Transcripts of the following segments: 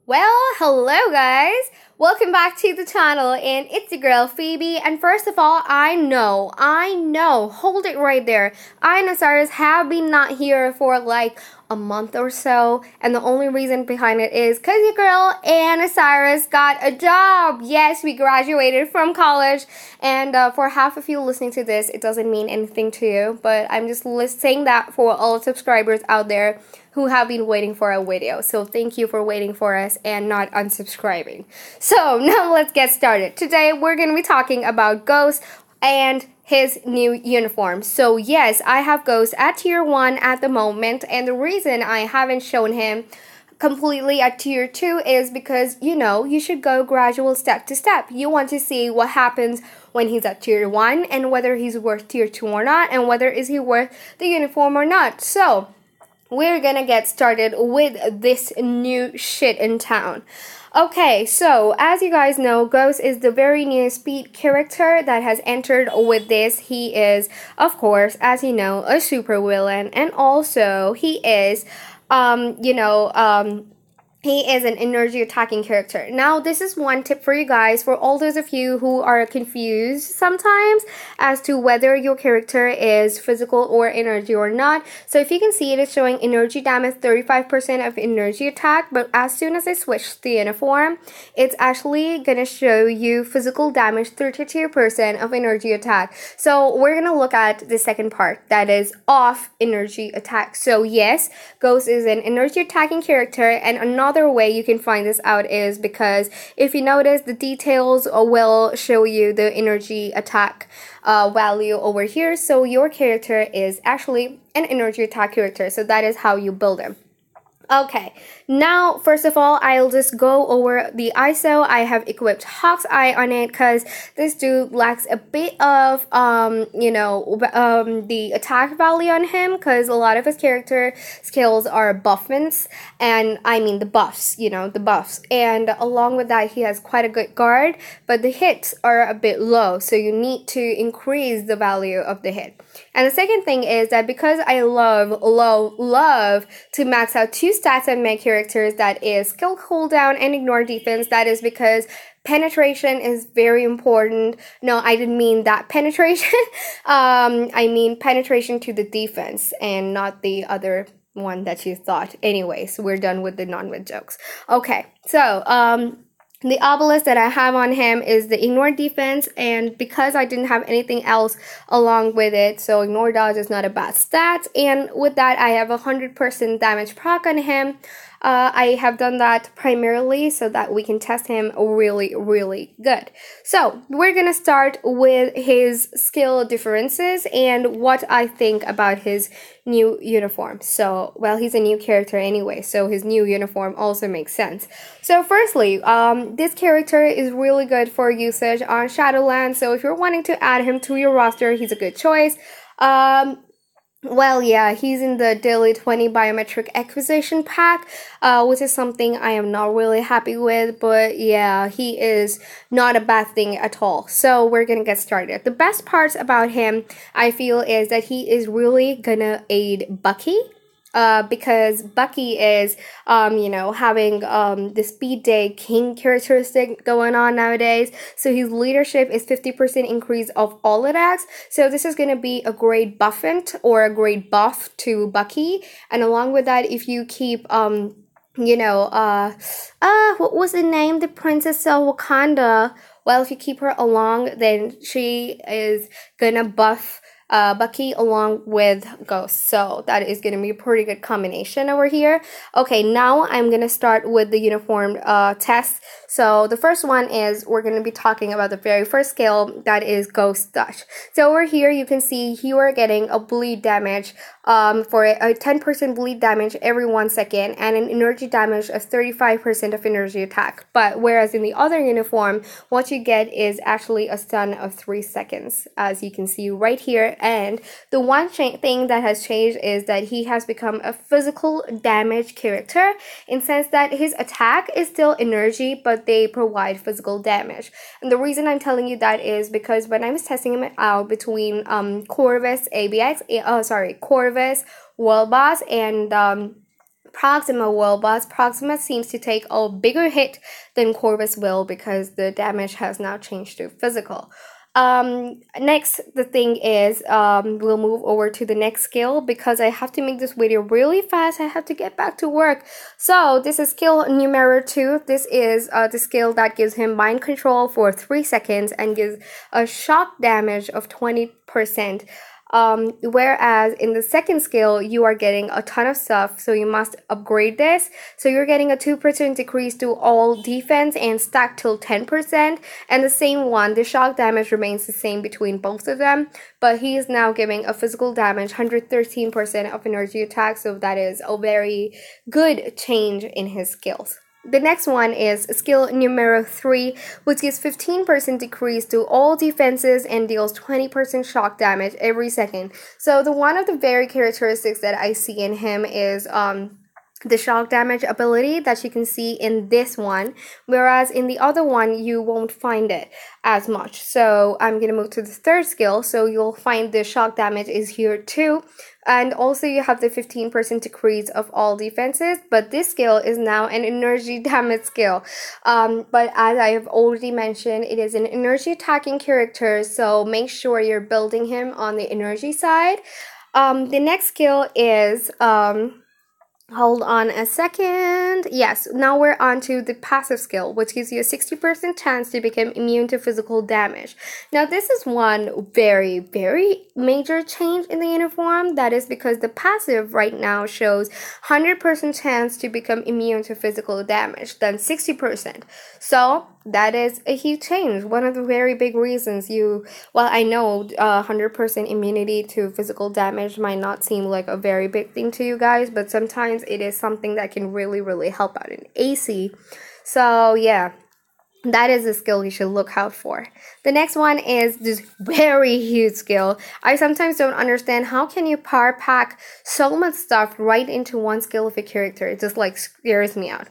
Well, hello guys! Welcome back to the channel, and it's your girl Phoebe. And first of all, I know, hold it right there. I and Cyrus have been not here for like a month or so, and the only reason behind it is because your girl Anna Cyrus got a job. Yes, we graduated from college, and for half of you listening to this, it doesn't mean anything to you, but I'm just saying that for all subscribers out there who have been waiting for a video. So thank you for waiting for us and not unsubscribing. So now let's get started. Today we're going to be talking about Ghost and his new uniform. So yes, I have Ghost at tier 1 at the moment, and the reason I haven't shown him completely at tier 2 is because, you should go gradual step to step. You want to see what happens when he's at tier 1 and whether he's worth tier 2 or not, and whether is he worth the uniform or not. So we're gonna get started with this new shit in town. Okay, so as you guys know, Ghost is the very new speed character that has entered with this. He is, of course, as you know, a super villain, and also he is, he is an energy attacking character. Now, this is one tip for you guys, for all those of you who are confused sometimes as to whether your character is physical or energy or not. So if you can see, it is showing energy damage 35% of energy attack, but as soon as I switch the uniform, it's actually gonna show you physical damage 32% of energy attack. So we're gonna look at the second part, that is off energy attack. So yes, Ghost is an energy attacking character, and another way you can find this out is because if you notice, the details will show you the energy attack value over here. So your character is actually an energy attack character, so that is how you build him. Okay, now first of all, I'll just go over the ISO. I have equipped Hawk's Eye on it because this dude lacks a bit of the attack value on him, because a lot of his character skills are buffments, and I mean the buffs, the buffs, and along with that he has quite a good guard, but the hits are a bit low, so you need to increase the value of the hit. And the second thing is that because I love to max out two stats on my characters, that is skill cooldown and ignore defense, that is because penetration is very important. No, I didn't mean that penetration. I mean penetration to the defense and not the other one that you thought. Anyways, we're done with the non-wit jokes. Okay, so the obelisk that I have on him is the ignore defense, and because I didn't have anything else along with it, so ignore dodge is not a bad stat, and with that I have 100% damage proc on him. I have done that primarily so that we can test him really good. So we're gonna start with his skill differences and what I think about his new uniform. So, well, he's a new character anyway, so his new uniform also makes sense. So firstly, this character is really good for usage on Shadowlands, so if you're wanting to add him to your roster, he's a good choice. Well, yeah, he's in the daily 20 biometric acquisition pack, which is something I am not really happy with, but yeah, he is not a bad thing at all. So we're gonna get started. The best parts about him, I feel, is that he is really gonna aid Bucky. Because Bucky is, having the Speed Day King characteristic going on nowadays. So his leadership is 50% increase of all attacks. So this is going to be a great buffant or a great buff to Bucky. And along with that, if you keep, what was the name? The Princess of Wakanda. Well, if you keep her along, then she is gonna buff Bucky along with Ghost, so that is going to be a pretty good combination over here. Okay, now I'm going to start with the uniform test. So the first one is, we're going to be talking about the very first skill, that is Ghost Dodge. So over here you can see you are getting a bleed damage for a 10% bleed damage every 1 second, and an energy damage of 35% of energy attack. But whereas in the other uniform, what you get is actually a stun of 3 seconds, as you can see right here. And the one thing that has changed is that he has become a physical damage character, in sense that his attack is still energy, but they provide physical damage. And the reason I'm telling you that is because when I was testing him out between Corvus, World Boss, and Proxima will, but Proxima seems to take a bigger hit than Corvus will because the damage has now changed to physical. Next, the thing is, we'll move over to the next skill because I have to make this video really fast. I have to get back to work. So this is skill numero 2. This is the skill that gives him mind control for 3 seconds and gives a shock damage of 20%. Whereas in the second skill, you are getting a ton of stuff, so you must upgrade this. So you're getting a 2% decrease to all defense and stack till 10%. And the same one, the shock damage remains the same between both of them, but he is now giving a physical damage 113% of energy attack, so that is a very good change in his skills. The next one is skill numero 3, which gives 15% decrease to all defenses and deals 20% shock damage every second. So the one of the very characteristics that I see in him is the shock damage ability that you can see in this one, whereas in the other one you won't find it as much. So I'm gonna move to the third skill, so you'll find the shock damage is here too, and also you have the 15% decrease of all defenses, but this skill is now an energy damage skill. But as I have already mentioned, it is an energy attacking character, so make sure you're building him on the energy side. The next skill is hold on a second. Yes, now we're on to the passive skill, which gives you a 60% chance to become immune to physical damage. Now, this is one very, very major change in the uniform. That is because the passive right now shows 100% chance to become immune to physical damage, then 60%. So that is a huge change. One of the very big reasons well, I know 100% immunity to physical damage might not seem like a very big thing to you guys, but sometimes it is something that can really, really help out in AC. So yeah, that is a skill you should look out for. The next one is this very huge skill. I sometimes don't understand how can you power pack so much stuff right into one skill of a character. It just like scares me out.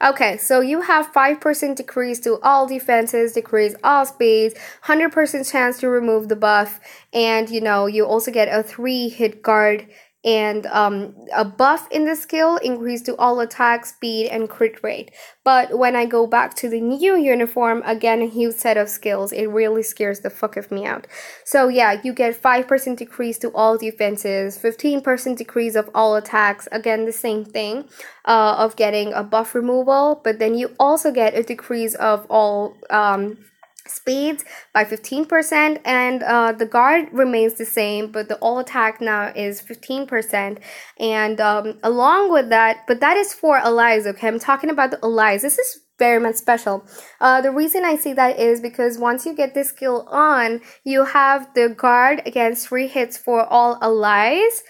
Okay, so you have 5% decrease to all defenses, decrease all speeds, 100% chance to remove the buff, and you also get a 3-hit guard and a buff in the skill, increase to all attack, speed, and crit rate. But when I go back to the new uniform, again, a huge set of skills. It really scares the fuck of me out. So yeah, you get 5% decrease to all defenses, 15% decrease of all attacks, again, the same thing, of getting a buff removal, but then you also get a decrease of all speeds by 15%, and the guard remains the same, but the all attack now is 15%. And along with that, but that is for allies. Okay, I'm talking about the allies. This is very much special. The reason I say that is because once you get this skill on, you have the guard against 3 hits for all allies,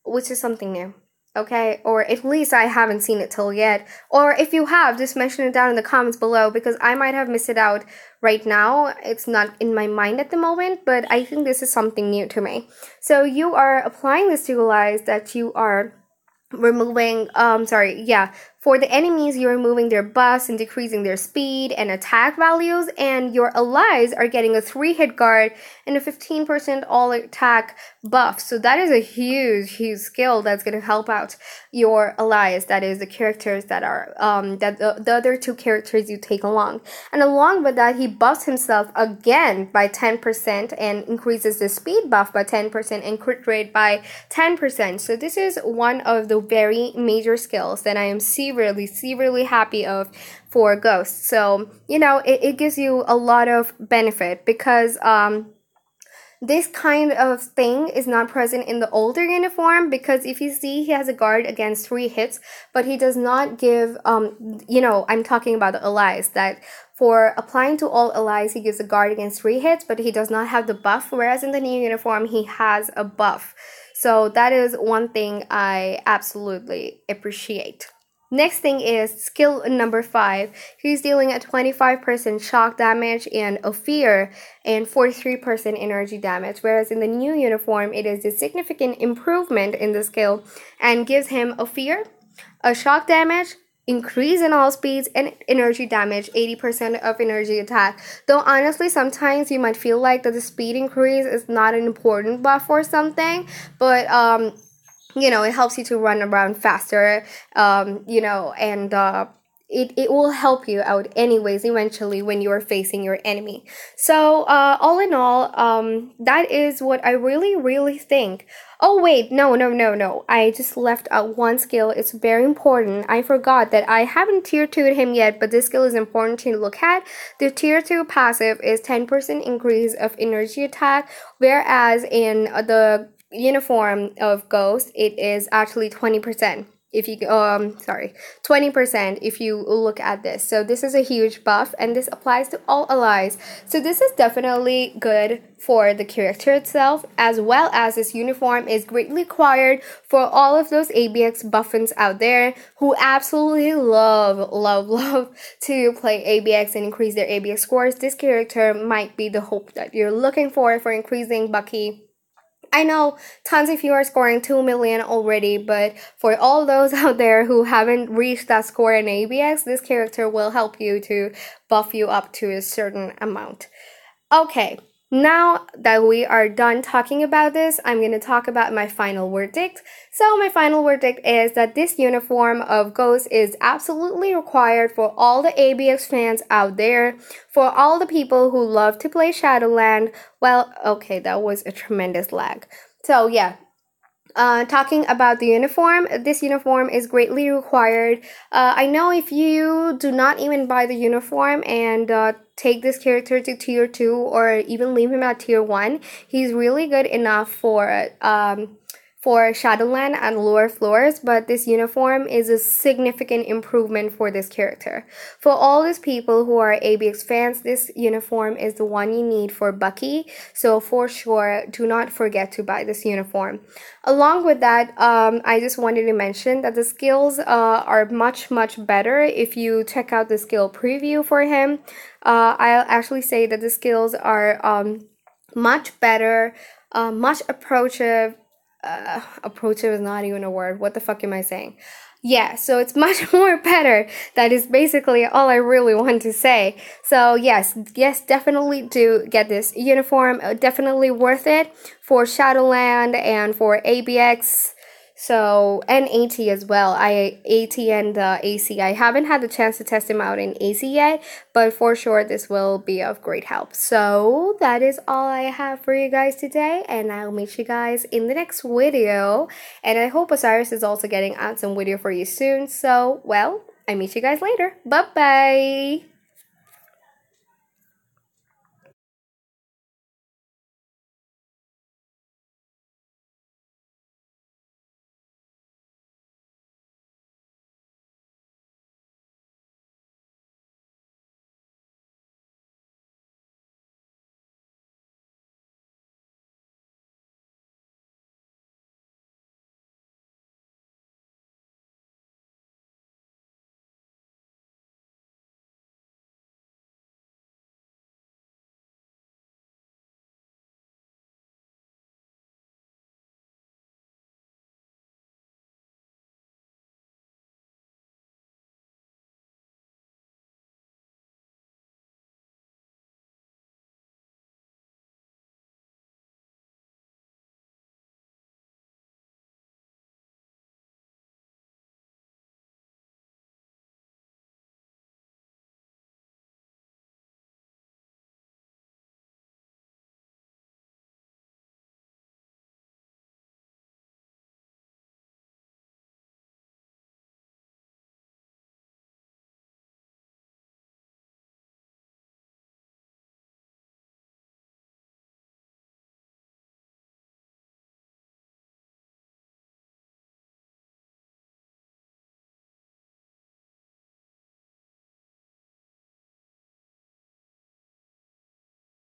which is something new. Okay, or at least I haven't seen it till yet. Or if you have, just mention it down in the comments below, because I might have missed it out right now. It's not in my mind at the moment, but I think this is something new to me. So you are applying this to allies that you are removing, for the enemies, you're removing their buffs and decreasing their speed and attack values, and your allies are getting a 3-hit guard and a 15% all attack buff. So that is a huge, huge skill that's going to help out your allies. That is the characters that are, the other 2 characters you take along. And along with that, he buffs himself again by 10% and increases the speed buff by 10% and crit rate by 10%. So this is one of the very major skills that I am severely happy of for Ghost. So it gives you a lot of benefit, because this kind of thing is not present in the older uniform, because if you see, he has a guard against 3 hits, but he does not give I'm talking about the allies, that for applying to all allies, he gives a guard against 3 hits, but he does not have the buff, whereas in the new uniform, he has a buff. So that is one thing I absolutely appreciate. Next thing is skill number 5. He's dealing a 25% shock damage and a fear and 43% energy damage, whereas in the new uniform, it is a significant improvement in the skill and gives him a fear, a shock damage, increase in all speeds, and energy damage, 80% of energy attack. Though honestly, sometimes you might feel like that the speed increase is not an important buff or something, but it helps you to run around faster, and it will help you out anyways eventually when you are facing your enemy. So all in all, that is what I really think. Oh wait, no, I just left out one skill. It's very important. I forgot that I haven't tier 2'd him yet, but this skill is important to look at. The tier 2 passive is 10% increase of energy attack, whereas in the uniform of Ghost it is actually 20%. If you 20% if you look at this. So this is a huge buff, and this applies to all allies. So this is definitely good for the character itself, as well as this uniform is greatly required for all of those ABX buffins out there who absolutely love to play ABX and increase their ABX scores. This character might be the hope that you're looking for increasing Bucky. I know tons of you are scoring 2 million already, but for all those out there who haven't reached that score in ABX, this character will help you to buff you up to a certain amount. Okay, now that we are done talking about this, I'm going to talk about my final verdict. So my final verdict is that this uniform of Ghost is absolutely required for all the ABX fans out there, for all the people who love to play Shadowland. Well, okay, that was a tremendous lag. So yeah, talking about the uniform, this uniform is greatly required. I know if you do not even buy the uniform and take this character to tier 2 or even leave him at tier 1, he's really good enough for Shadowland and lower floors, but this uniform is a significant improvement for this character. For all these people who are ABX fans, this uniform is the one you need for Bucky, so for sure, do not forget to buy this uniform. Along with that, I just wanted to mention that the skills are much better if you check out the skill preview for him. I'll actually say that the skills are much better, much approachive. Approachive is not even a word. What the fuck am I saying? Yeah, so it's much more better. That is basically all I really want to say. So yes, definitely do get this uniform. Definitely worth it for Shadowland and for ABX. So, and AT as well. AT and AC. I haven't had the chance to test him out in AC yet, but for sure this will be of great help. So, that is all I have for you guys today, and I'll meet you guys in the next video. And I hope Osiris is also getting out some video for you soon. So, well, I meet you guys later. Bye-bye!